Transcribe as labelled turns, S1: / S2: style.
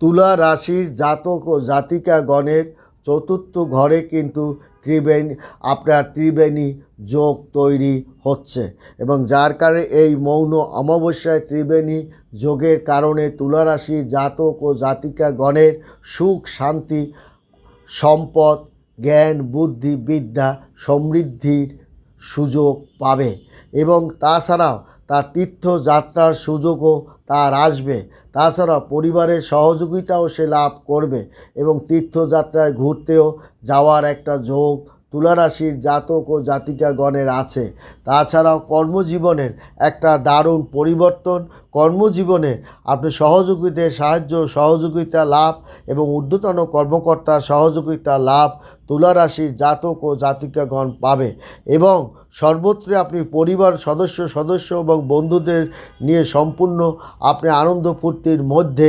S1: তুলা রাশির জাতক ও জাতিকাগণের চতুর্থ ঘরে কিন্তু ত্রিবেণী যোগ তৈরি হচ্ছে এবং যার কারণে এই মৌন অমাবস্যায় ত্রিবেণী যোগের কারণে তুলা রাশির জাতক ও জাতিকাগণের সুখ শান্তি সম্পদ জ্ঞান বুদ্ধি বিদ্যা সমৃদ্ধির সুযোগ পাবে এবং তাছাড়াও তার তীর্থযাত্রার সুযোগও তার আসবে। তাছাড়া পরিবারের সহযোগিতাও সে লাভ করবে এবং তীর্থযাত্রায় ঘুরতেও যাওয়ার একটা যোগ তুলা রাশির জাতক ও জাতিকাগণের আছে। তাছাড়াও কর্মজীবনের একটা দারুণ পরিবর্তন, কর্মজীবনে আপনি সহযোগিতা লাভ এবং ঊর্ধ্বতন কর্মকর্তার সহযোগিতা লাভ তুলা রাশির জাতক ও জাতিকাগণ পাবে এবং সর্বত্র আপনি পরিবার সদস্য এবং বন্ধুদের নিয়ে সম্পূর্ণ আপনি আনন্দ ফুর্তির মধ্যে